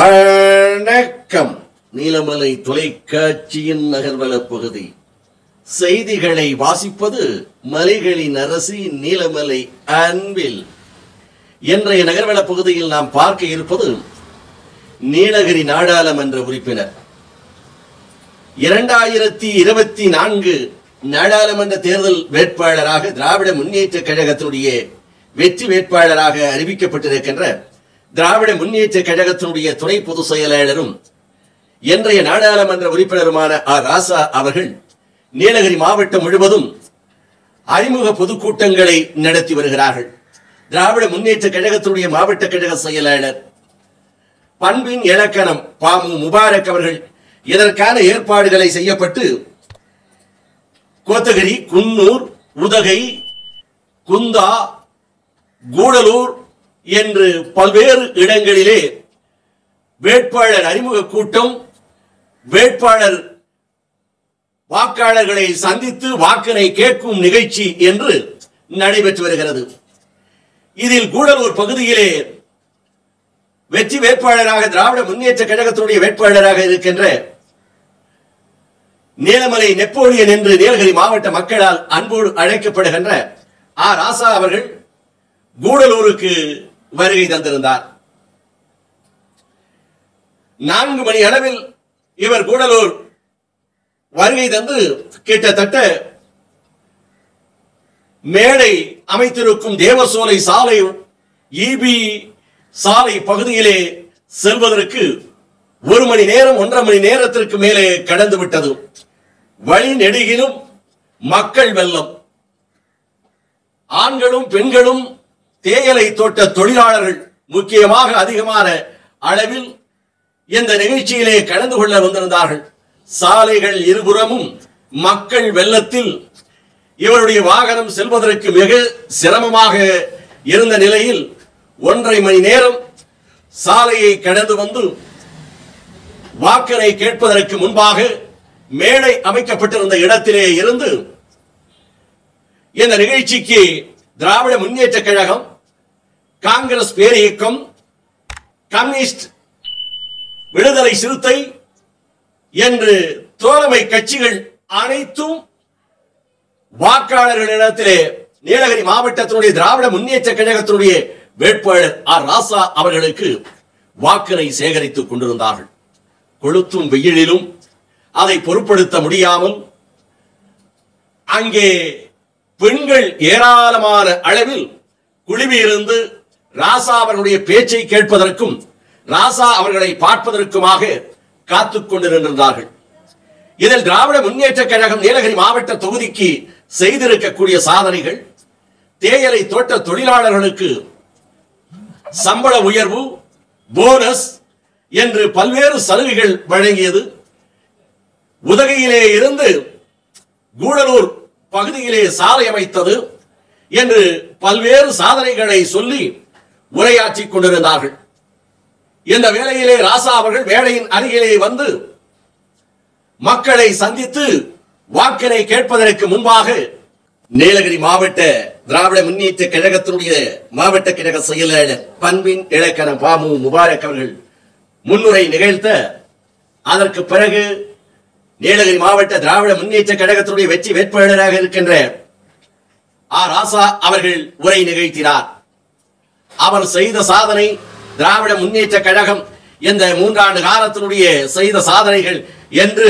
வணக்கம். நீலமலை தொலைக்காட்சியின் நகர்வல பகுதி செய்திகளை வாசிப்பது மலைகளின் அரசி நீலமலை அன்பில். இன்றைய நகர்வல பகுதியில் நாம் பார்க்க இருப்பது நீலகிரி நாடாளுமன்ற உறுப்பினர் 2024 நாடாளுமன்ற தேர்தல் வேட்பாளராக திராவிட முன்னேற்ற கழகத்தினுடைய வெற்றி வேட்பாளராக அறிவிக்கப்பட்டிருக்கின்ற திராவிட முன்னேற்ற கழகத்தினுடைய துணை பொதுச் செயலாளரும் இன்றைய நாடாளுமன்ற உறுப்பினருமான ராசா அவர்கள் நீலகிரி மாவட்டம் முழுவதும் அறிமுக பொதுக்கூட்டங்களை நடத்தி வருகிறார்கள். திராவிட முன்னேற்ற கழகத்தினுடைய மாவட்ட கழக செயலாளர் பண்பின் இலக்கணம் பாமு முபாரக் அவர்கள் இதற்கான ஏற்பாடுகளை செய்யப்பட்டு கோத்தகிரி, குன்னூர், உதகை, குந்தா, கூடலூர் என்று பல்வேறு இடங்களிலே வேட்பாளர் அறிமுக கூட்டம், வேட்பாளர் வாக்காளர்களை சந்தித்து வாக்கினை கேட்கும் நிகழ்ச்சி என்று நடைபெற்று வருகிறது. இதில் கூடலூர் பகுதியிலே வெற்றி வேட்பாளராக திராவிட முன்னேற்ற கழகத்தினுடைய வேட்பாளராக இருக்கின்ற நீலமலை நெப்போலியன் என்று நீலகிரி மாவட்ட மக்களால் அன்போடு அழைக்கப்படுகின்ற ராசா அவர்கள் கூடலூருக்கு வருகை தந்திருந்தார். 4 மணி அளவில் இவர் கூடலூர் வருகை தந்து கிட்டத்தட்ட மேடை அமைத்திருக்கும் தேவசோலை சாலை ஈபி சாலை பகுதியிலே செல்வதற்கு 1 மணி நேரம் 1.5 மணி நேரத்திற்கு மேலே கடந்து விட்டது. வழி நெடுகிலும் மக்கள் வெள்ளம், ஆண்களும் பெண்களும் தேயிலை தோட்ட தொழிலாளர்கள் முக்கியமாக அதிகமான அளவில் இந்த நிகழ்ச்சியிலே கலந்து கொள்ள வந்திருந்தார்கள். சாலைகள் இருபுறமும் மக்கள் வெள்ளத்தில் இவருடைய வாகனம் செல்வதற்கு மிக சிரமமாக இருந்த நிலையில் 1.5 மணி நேரம் சாலையை கடந்து வந்து வாக்கினை கேட்பதற்கு முன்பாக மேடை அமைக்கப்பட்டிருந்த இடத்திலே இருந்து இந்த நிகழ்ச்சிக்கு திராவிட முன்னேற்ற கழகம், காங்கிரஸ் பேரியக்கம், கம்யூனிஸ்ட் விடுதலை சிறுத்தை என்று தோழமை கட்சிகள் அனைத்தும் வாக்காளர்களிடத்திலே நீலகிரி மாவட்டத்தினுடைய திராவிட முன்னேற்ற கழகத்தினுடைய வேட்பாளர் ராசா அவர்களுக்கு வாக்கினை சேகரித்துக் கொண்டிருந்தார்கள். கொளுத்தும் வெயிலிலும் அதை பொருட்படுத்த முடியாமல் அங்கே பெண்கள் ஏராளமான அளவில் குழுமியிருந்து ராசா அவர்களுடைய பேச்சை கேட்பதற்கும் ராசா அவர்களை பார்ப்பதற்குமாக காத்துக் கொண்டிருந்தார்கள். இதில் திராவிட முன்னேற்ற கழகம் நீலகிரி மாவட்ட தொகுதிக்கு செய்திருக்கக்கூடிய சாதனைகள், தேயிலை தோட்ட தொழிலாளர்களுக்கு சம்பள உயர்வு, போனஸ் என்று பல்வேறு சலுகைகள் வழங்கியது, உதகையிலே இருந்து கூடலூர் பகுதியிலே சாலை அமைத்தது என்று பல்வேறு சாதனைகளை சொல்லி உரையாற்றிக் கொண்டிருந்தார்கள். இந்த வேளையிலே ராசா அவர்கள் வேளையின் அருகிலே வந்து மக்களை சந்தித்து வாக்கினை கேட்பதற்கு முன்பாக நீலகிரி மாவட்ட திராவிட முன்னேற்ற கழகத்தினுடைய மாவட்ட கழக செயலாளர் பண்பின் இலக்கணம் பாமு முபாரக் அவர்கள் முன்னுரை நிகழ்த்த, அதற்கு பிறகு நீலகிரி மாவட்ட திராவிட முன்னேற்ற கழகத்தினுடைய வெற்றி வேட்பாளராக இருக்கின்ற ராசா அவர்கள் உரை நிகழ்த்தினார். அவர் செய்த சாதனை, திராவிட முன்னேற்ற கழகம் இந்த 3 ஆண்டு காலத்தினுடைய செய்த சாதனைகள் என்று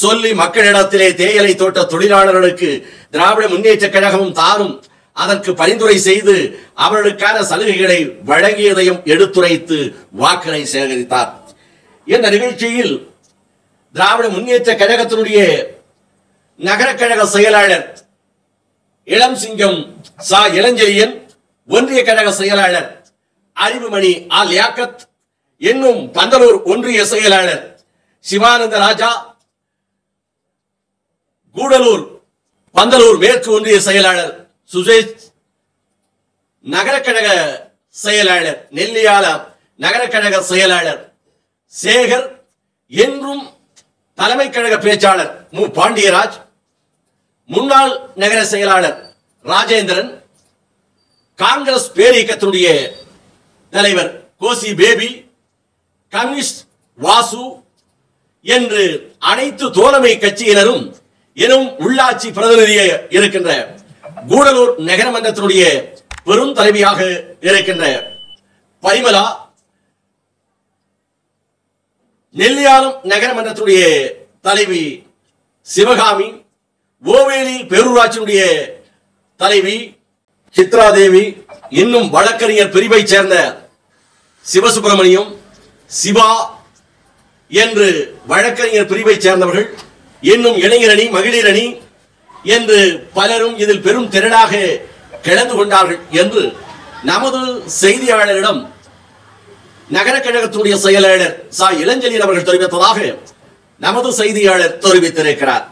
சொல்லி மக்களிடத்திலே தேயிலை தோட்ட தொழிலாளர்களுக்கு திராவிட முன்னேற்ற கழகமும் தானும் அதற்கு பரிந்துரை செய்து அவர்களுக்கான சலுகைகளை வழங்கியதையும் எடுத்துரைத்து வாக்கினை சேகரித்தார். இந்த நிகழ்ச்சியில் திராவிட முன்னேற்ற கழகத்தினுடைய நகர கழக செயலாளர் இளம் சிங்கம் சா இளஞ்செழியன், ஒன்றிய கழக செயலாளர் அறிவுமணி லியாக்கத், என்னும் பந்தலூர் ஒன்றிய செயலாளர் சிவானந்த ராஜா, கூடலூர் பந்தலூர் மேற்கு ஒன்றிய செயலாளர் சுஜேஷ், நகர கழக செயலாளர் நெல்லியால நகர கழக செயலாளர் சேகர், என்றும் தலைமை கழக பேச்சாளர் மு பாண்டியராஜ், முன்னாள் நகர செயலாளர் ராஜேந்திரன், காங்கிரஸ் பேரியக்கத்தினுடைய தலைவர் கோசி பேபி, கம்யூனிஸ்ட் வாசு என்று அனைத்து தோழமை கட்சியினரும் எனும் உள்ளாட்சி பிரதிநிதியாக இருக்கின்ற கூடலூர் நகரமன்றத்தினுடைய பெரும் தலைவியாக இருக்கின்ற பரிமலா, நெல்லியாலம் நகரமன்றத்துடைய தலைவி சிவகாமி, ஓவேலி பேரூராட்சியினுடைய தலைவி சித்ராதேவி, இன்னும் வழக்கறிஞர் பிரிவை சேர்ந்த சிவசுப்பிரமணியம், சிவா என்று வழக்கறிஞர் பிரிவை சேர்ந்தவர்கள், இன்னும் இளைஞரணி, மகளிரணி என்று பலரும் இதில் பெரும் திரளாக கலந்து கொண்டார்கள் என்று நமது செய்தியாளரிடம் நகர கழகத்துடைய செயலாளர் சா இளஞ்செழியன் அவர்கள் தெரிவித்ததாக நமது செய்தியாளர் தெரிவித்திருக்கிறார்.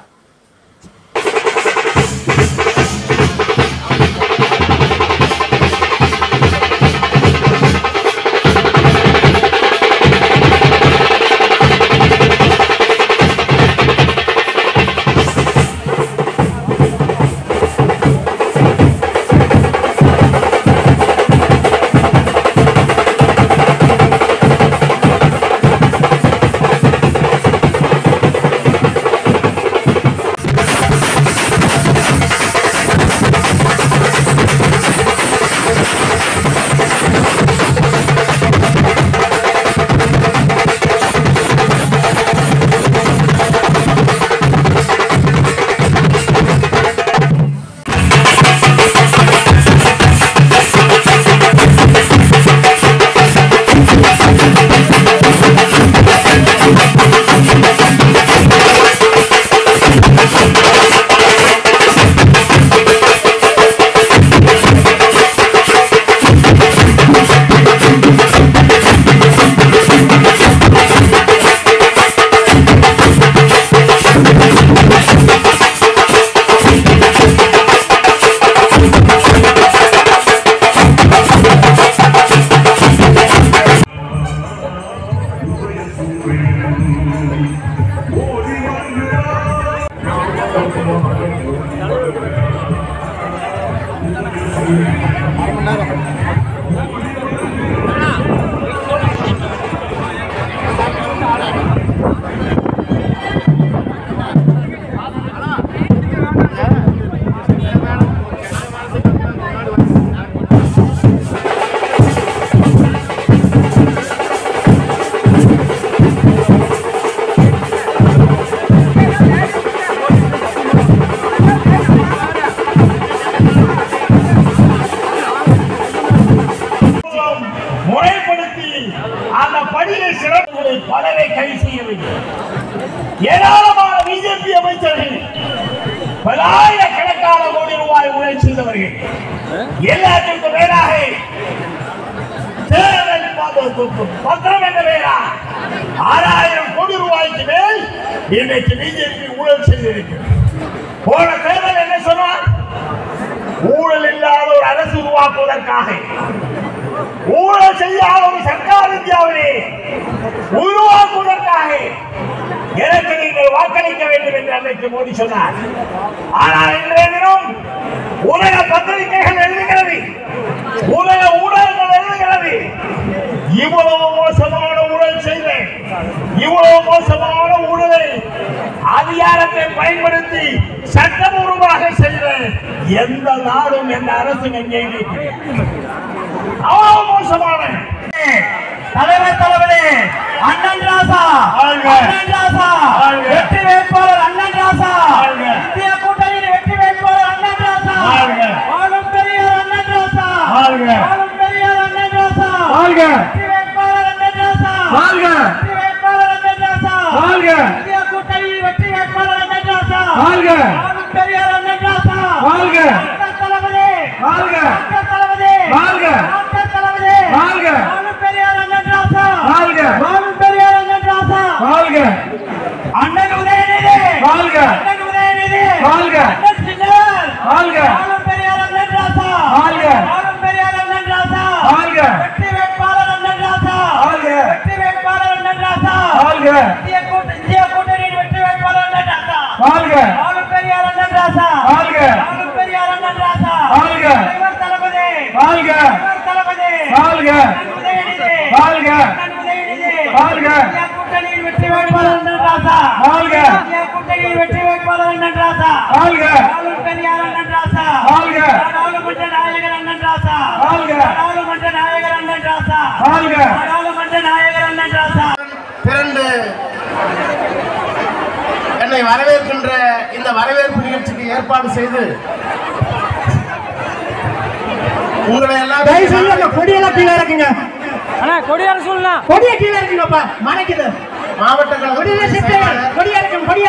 பலரை கைது செய்யவில்லை. ஏராளமான பிஜேபி அமைச்சர்கள் பலாயிரக்கணக்கான கோடி ரூபாய் ஊழல் செய்தவர்கள் எல்லாத்திற்கும் மேலாக தேர்தல் பத்திரம் என்ற பெயரா 6000 கோடி ரூபாய்க்கு மேல் இன்றைக்கு பிஜேபி ஊழல் செய்திருக்கிறது. போன தேர்தல் என்ன சொன்னார்? ஊழல் இல்லாத ஒரு அரசு உருவாக்குவதற்காக, ஊழல் செய்யாத ஒரு சர்க்கார் இந்தியாவிலே உருவாக்குவதற்காக எனக்கு நீங்கள் வாக்களிக்க வேண்டும் என்று அன்றைக்கு மோடி சொன்னார். ஆனால் இன்றைய தினம் உலக பத்திரிகைகள் எழுதுகிறது, உலக ஊடகங்கள் எழுதுகிறது, இவ்வளவு மோசமான ஊழல் செய்தேன், இவ்வளவு மோசமான ஊழலை அதிகாரத்தை பயன்படுத்தி சட்டபூர்வமாக செய்த எந்த நாடும் எந்த அரசும் எங்கே அவ்வளவு மோசமான தலைவர் தளபதி அண்ணன் ராசா, அண்ணன் ராசா, வெற்றி வேட்பாளர் அண்ணன் ராசா, இந்திய கூட்டணியின் வெற்றி வேட்பாளர் அண்ணன் ராசா, வாழும் பெரியார் அண்ணன் ராசா, வாழும் பெரியார் அண்ணன் ராசா, வெற்றி வேட்பாளர் அண்ணன் ராசா, வெற்றி வேட்பாளர் அண்ணன் ராசா, இந்திய கூட்டணியின் வெற்றி வேட்பாளர் அண்ணன் ராசா, வாழும் பெரியார் அண்ணன் ராசா, டாக்டர் தளபதி, டாக்டர் தளபதி, டாக்டர் தளபதி, வாழும் பெரியார் அண்ணன் ராசா, வாழும் பெரியார் அண்ணன் ராசா, அண்ணன் உதயநிதி, அண்ணன் உதயநிதி, அண்ணன் சின்னர், வாழும் பெரியார் அண்ணன் ராசா, வாழும் பெரியார் அண்ணன் ராசா, வெற்றி வேட்பாளர் அண்ணன் ராசா, வெற்றி வேட்பாளர் அண்ணன் ராசா, இந்திய கூட்டணியின் வெற்றி வேட்பாளர் அண்ணன் ராசா, வாழும் பெரியார் அண்ணன் ராசா, வாழும் பெரியார் அண்ணன் ராசா, தலைவர் தளபதி, தலைவர் தளபதி, அண்ணன் உதயநிதி, அண்ணன் உதயநிதி, இந்தியா கூட்டணியின் வெற்றி வேட்பாளர் அண்ணன் ராசா இந்தியா கூட்டணியின் வெற்றி வேட்பாளர் அண்ணன் ராசா ராகுல் பெரியார் அண்ணன் ராசா நாடாளுமன்ற நாயகர் அண்ணன் ராசா நாடாளுமன்ற நாயகர் அண்ணன் ராசா நாடாளுமன்ற நாயகர் அண்ணன் ராசா திரண்டு என்னை வரவேற்கின்ற இந்த வரவேற்பு நிகழ்ச்சிக்கு ஏற்பாடு செய்து உங்களை எல்லாம் கொடியெல்லாம் கீழே இருக்குங்க கொடியார சொல்லலாம் கொடிய கீழே இருக்குங்கப்பா மறைக்குது மாவட்ட கொடியா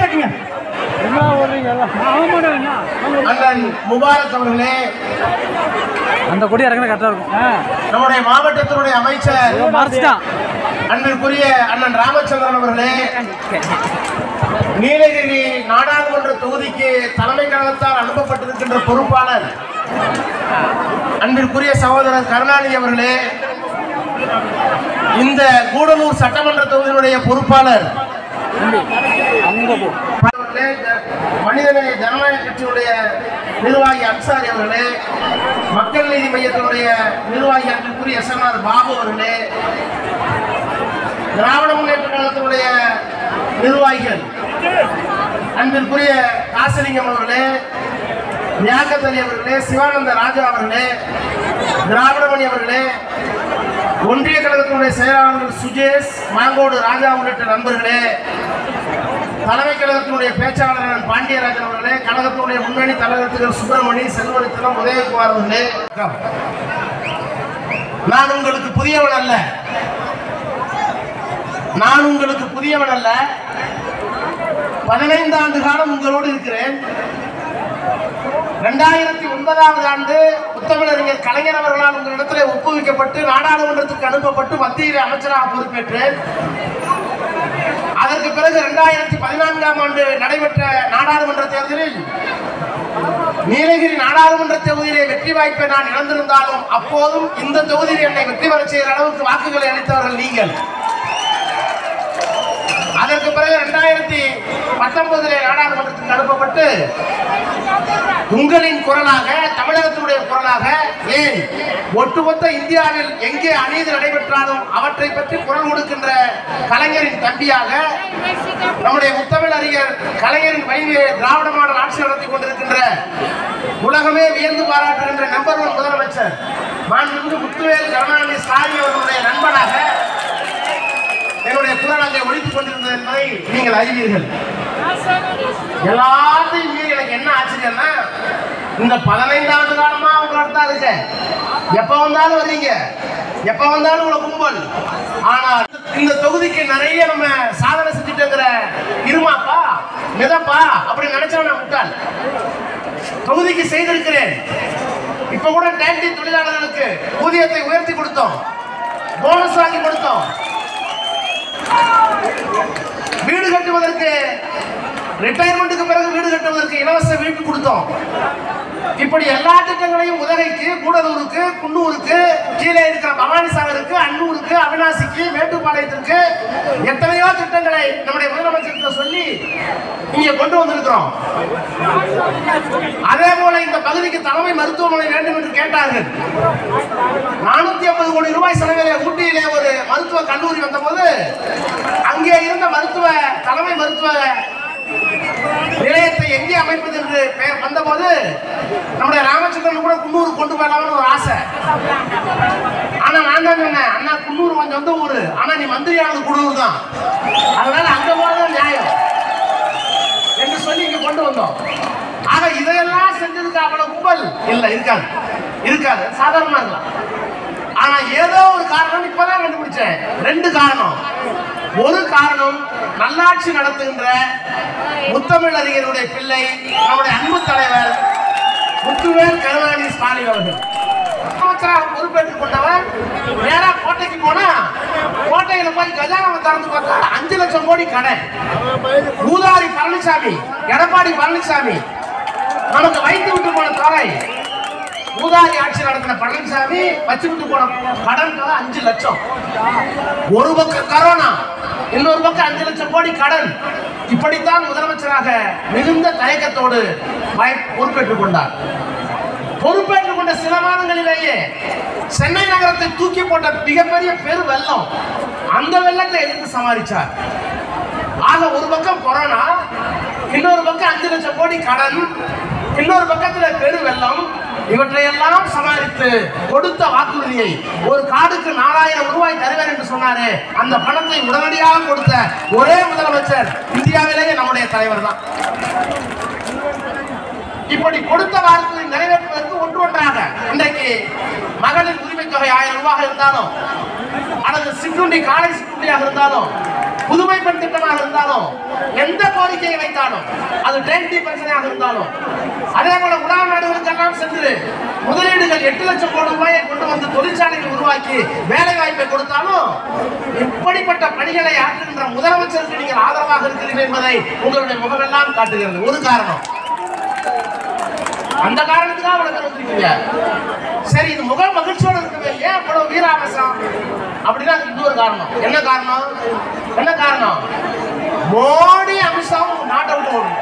இருக்குங்க அண்ணன் முபாரக் அவர்களே, அந்த கொடி இறங்கினா கரெக்டா இருக்கும். நம்முடைய மாவட்டத்தினுடைய அமைச்சர் அன்பிற்குரிய அண்ணன் ராமச்சந்திரன் அவர்களே, நீலகிரி நாடாளுமன்ற தொகுதிக்கு தலைமை கழகத்தால் அனுப்பப்பட்டிருக்கின்ற பொறுப்பாளர் அன்பிற்குரிய சகோதரர் கருணாநிதி அவர்களே, இந்த கூடலூர் சட்டமன்ற தொகுதியினுடைய பொறுப்பாளர் மனிதநேய ஜனநாயக கட்சியுடைய நிர்வாகி அன்சாரி அவர்களே, மக்கள் நீதி மையத்தினுடைய நிர்வாகி அன்பிற்குரிய எஸ்என்ஆர் பாபு அவர்களே, திராவிட முன்னேற்ற கழகத்தினுடைய நிர்வாகிகள் அன்பிற்குரிய காசிலிங்கம் அவர்களே, தியாகத்தலி அவர்களே, சிவானந்த ராஜா அவர்களே, திராவிடமணி அவர்களே, ஒன்றிய கழகத்தினுடைய செயலாளர்கள் சுஜேஷ், மாங்கோடு ராஜா உள்ளிட்ட நண்பர்களே, தலைமை கழகத்தினுடைய பேச்சாளர் பாண்டியராஜன் அவர்களே, கழகத்தினுடைய முன்னணி தலைவர்கள் சுப்பிரமணி, செல்வரத்தினம், உதயகுமார் அவர்களே, நான் உங்களுக்கு புதியவன் அல்ல, நான் உங்களுக்கு புதியவன் அல்ல. 15 ஆண்டு காலம் உங்களோடு இருக்கிறேன். 2009ஆம் ஆண்டு முத்தமிழறிஞர் கலைஞர் அவர்களால் உங்களிடத்தில் ஒப்புவிக்கப்பட்டு நாடாளுமன்றத்துக்கு அனுப்பப்பட்டு மத்தியில் அமைச்சராக பொறுப்பேற்றேன். அதற்கு பிறகு 2014ஆம் ஆண்டு நடைபெற்ற நாடாளுமன்ற தேர்தலில் நீலகிரி நாடாளுமன்ற தொகுதியிலே வெற்றி வாய்ப்பை நான் இழந்திருந்தாலும் அப்போதும் இந்த தொகுதியில் என்னை வெற்றி பெற செய்கிற அளவுக்கு வாக்குகளை அளித்தவர்கள் நீங்கள். அதற்கு பிறகு 2019 நாடாளுமன்றத்துக்கு அனுப்பப்பட்டு உங்களின் குரலாக, தமிழகத்தினுடைய குரலாக, ஏன் ஒட்டுமொத்த இந்தியாவில் எங்கே அநீதி நடைபெற்றாலும் அவற்றை பற்றி குரல் கொடுக்கின்ற கலைஞரின் தம்பியாக, நம்முடைய முத்தமிழறிஞர் கலைஞரின் வழியிலே திராவிட மாடல் ஆட்சி நடத்தி கொண்டிருக்கின்ற உலகமே வியந்து பாராட்டுகின்ற நம்பர் 1 முதலமைச்சர் மாண்புமிகு முத்துவேல் கருணாநிதி ஸ்டாலின் அவர்களுடைய நண்பனாக என்னுடைய குரல் அங்கே ஒழித்துக் கொண்டிருந்தது என்பதை நீங்கள் அறிவீர்கள். எல்லாத்தையும் மீறி எனக்கு என்ன ஆச்சரியம்னா, இந்த 15 ஆண்டு காலமா உங்களோட தான் இருக்க, எப்ப வந்தாலும் வர்றீங்க, எப்ப வந்தாலும் உங்களை கும்பல். ஆனால் இந்த தொகுதிக்கு நிறைய நம்ம சாதனை செஞ்சுட்டுங்கிற இருமாப்பா மிதப்பா அப்படி நினைச்சவன் நான் முட்டாள். தொகுதிக்கு செய்திருக்கிறேன். இப்ப கூட கேண்டீன் தொழிலாளர்களுக்கு ஊதியத்தை உயர்த்தி கொடுத்தோம், போனஸ் வாங்கி கொடுத்தோம், வீடு கட்டுவதற்கு ரிட்டையர்மெண்ட்டுக்கு பிறகு வீடு கட்டுவதற்கு இலவச வீட்டு கொடுத்தோம். இப்படி எல்லா திட்டங்களையும் உதகைக்கு, கூடலூருக்கு, குன்னூருக்கு, கீழே இருக்கிற பவானி சாகருக்கு, அன்னூருக்கு, அவினாசிக்கு, மேட்டுப்பாளையத்திற்கு எத்தனையோ திட்டங்களை நம்முடைய முதலமைச்சருக்கு சொல்லி இங்கே கொண்டு வந்திருக்கிறோம். அதே போல இந்த பகுதிக்கு தலைமை மருத்துவமனை வேண்டும் என்று கேட்டார்கள். 450 கோடி ரூபாய் செலவிலே ஊட்டியிலே ஒரு மருத்துவ கல்லூரி வந்தபோது அங்கே இருந்த தலைமை மருத்துவ நிலையத்தை எங்கே அமைப்பது என்று பெயர் வந்தபோது நம்முடைய ராமச்சந்திரன் கூட குன்னூர் கொண்டு போகலாம்னு ஒரு ஆசை. ஆனா நான் தான் சொன்னேன், அண்ணா குன்னூர் கொஞ்சம் சொந்த ஊரு, ஆனா நீ மந்திரியானது குன்னூர் தான், அதனால அங்க போறதுதான் நியாயம் என்று சொல்லி இங்க கொண்டு வந்தோம். ஆக இதையெல்லாம் செஞ்சதுக்கு அவ்வளவு கும்பல் இல்ல, இருக்காது, சாதாரணமா இருக்கலாம். ஆனா ஏதோ ஒரு காரணம் இப்பதான் கண்டுபிடிச்சேன். 2 காரணம். ஒரு காரணம், நல்லாட்சி நடத்துகின்ற முத்தமிழறிஞருடைய பிள்ளை நம்முடைய அன்பு தலைவர் முத்துவேல் கருணாநிதி ஸ்டாலின் அவர்கள் அமைச்சராக பொறுப்பேற்றுக் கொண்டவர். நேரா கோட்டைக்கு போனா கோட்டையில போய் கஜானாவை திறந்து பார்த்தா 5 லட்சம் கோடி கடன். ஊதாரி பழனிசாமி, எடப்பாடி பழனிசாமி நமக்கு வைத்து விட்டு போன தொகை, ஊதாரி ஆட்சி நடத்தின பழனிசாமி வச்சு விட்டு போன கடன் தொகை 5 லட்சம். ஒரு பக்கம் கரோனா, இன்னொரு பக்கம் 5 லட்சம் கோடி கடன். இப்படித்தான் முதலமைச்சராக மிகுந்த தயக்கத்தோடு பொறுப்பேற்றுக் கொண்டார். பொறுப்பேற்றுக் கொண்ட சில மாதங்களிலேயே சென்னை நகரத்தை தூக்கி போட்ட மிகப்பெரிய பெரு வெள்ளம், அந்த வெள்ளத்தை எதிர்த்து சமாளிச்சார். ஆக ஒரு பக்கம் கொரோனா, இன்னொரு பக்கம் 5 லட்சம் கோடி கடன், இன்னொரு பக்கத்துல பெரு வெள்ளம், இவற்றையெல்லாம் சமாளித்து கொடுத்த வாக்குறுதியை, ஒரு கார்டுக்கு 4000 ரூபாய் தருவேன் என்று சொன்னாரே, அந்த பணத்தை உடனடியாக கொடுத்த ஒரே முதலமைச்சர் இந்தியாவிலேயே நம்முடைய தலைவர் தான். இப்படி கொடுத்த வாக்குறுதி நிறைவேற்றுவதற்கு ஒன்றாக இன்றைக்கு மகளிர் உரிமை தொகை 1000 ரூபாய் இருந்தாலும், அல்லது சிற்றுண்டி காலை சிற்றுண்டியாக இருந்தாலும், புதுமை பெண் திட்டமாக இருந்தாலும், எந்த கோரிக்கையை வைத்தாலும், அது ட்ரெயின்டி பிரச்சனையாக இருந்தாலும், அதே போல உலக நாடுகளுக்கெல்லாம் சென்று முதலீடுகள் 8 லட்சம் கோடி ரூபாயை கொண்டு வந்து தொழிற்சாலைகளை உருவாக்கி வேலை வாய்ப்பை கொடுத்தாலும், இப்படிப்பட்ட பணிகளை ஆற்றுகின்ற முதலமைச்சருக்கு நீங்கள் ஆதரவாக இருக்கிறீர்கள் என்பதை உங்களுடைய முகமெல்லாம் காட்டுகிறது. ஒரு காரணம், அந்த காரணத்துக்காக வந்திருக்கீங்க. சரி, இது முக மகிழ்ச்சியோடு இருக்கவே ஏன் இவ்வளவு வீராவேசம் அப்படின்னா இன்னொரு காரணம். என்ன காரணம்? என்ன காரணம்? மோடி அமித்ஷாவும் நாட்டை விட்டு ஓடுங்க.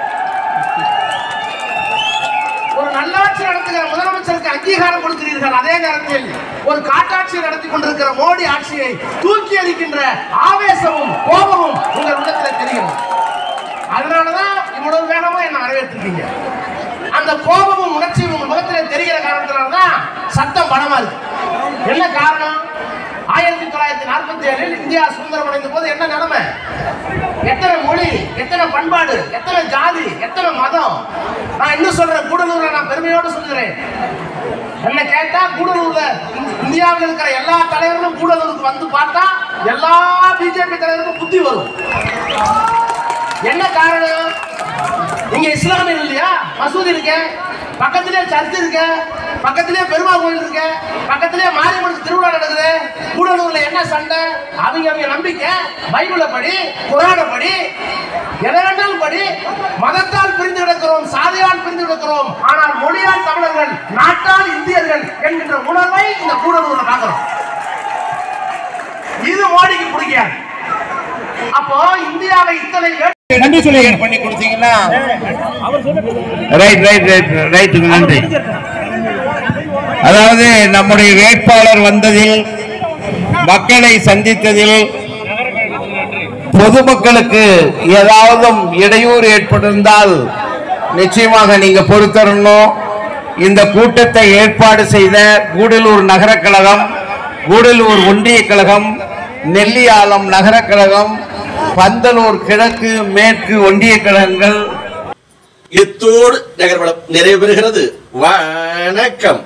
ஒரு நல்லாட்சி நடத்துகிற முதலமைச்சருக்கு அங்கீகாரம் கொடுக்கிறீர்கள், அதே நேரத்தில் ஒரு காட்டாட்சி நடத்தி கொண்டிருக்கிற மோடி ஆட்சியை தூக்கி அளிக்கின்ற ஆவேசமும் கோபமும் உங்கள் உள்ளத்தில் தெரியும். அதனாலதான் இவ்வளவு வேகமா என்ன வரவேற்றிருக்கீங்க. அந்த கோபமும் உணர்ச்சியும் உங்கள் முகத்தில் தெரிகிற காரணத்தினால்தான் சத்தம் பலமா இருக்கு. என்ன காரணம்? 1947 இந்தியா சுதந்திரம் அடைந்த போது என்ன நிலைமை? எத்தனை மொழி, எத்தனை பண்பாடு, எத்தனை ஜாதி, எத்தனை மதம். நான் இன்னும் சொல்றேன், கூடலூர்ல நான் பெருமையோடு சொல்கிறேன். என்ன கேட்டா, கூடலூர்ல இந்தியாவில் இருக்கிற எல்லா தலைவர்களும் கூடலூருக்கு வந்து பார்த்தா எல்லா பிஜேபி தலைவருக்கும் புத்தி வரும். என்ன காரணம்? இங்க இஸ்லாமியர் இல்லையா? மசூதி இருக்க, பக்கத்திலே சர்ச் இருக்க, பக்கத்திலே பெருமாள் கோயில் இருக்க, பக்கத்திலே மாரியம்மன் திருவிழா நடக்குது. கூடலூர்ல என்ன சண்டை? அவங்க நம்பிக்கை பைபிளை படி, குரானை படி, எதை வேண்டாலும் படி. மதத்தால் பிரிந்து கிடக்கிறோம், சாதியால் பிரிந்து கிடக்கிறோம், ஆனால் மொழியால் தமிழர்கள், நாட்டால் இந்தியர்கள் என்கின்ற உணர்வை இந்த கூடலூர்ல பார்க்கிறோம். இது மோடிக்கு பிடிக்காது. அப்போ இந்தியாவை இத்தனை நன்றி சொல்லி பண்ணி கொடுத்தீங்கன்னா நன்றி. அதாவது நம்முடைய வேட்பாளர் வந்ததில், மக்களை சந்தித்ததில், பொதுமக்களுக்கு ஏதாவது இடையூறு ஏற்பட்டிருந்தால் நிச்சயமாக நீங்க பொறுத்தரணும். இந்த கூட்டத்தை ஏற்பாடு செய்த கூடலூர் நகர கழகம், கூடலூர் ஒன்றிய கழகம், நெல்லியாலம் நகர கழகம், பந்தலூர் கிழக்கு மேற்கு ஒன்றிய கழகங்கள். இத்தோடு நகர்வலம் நிறைவு பெறுகிறது. வணக்கம்.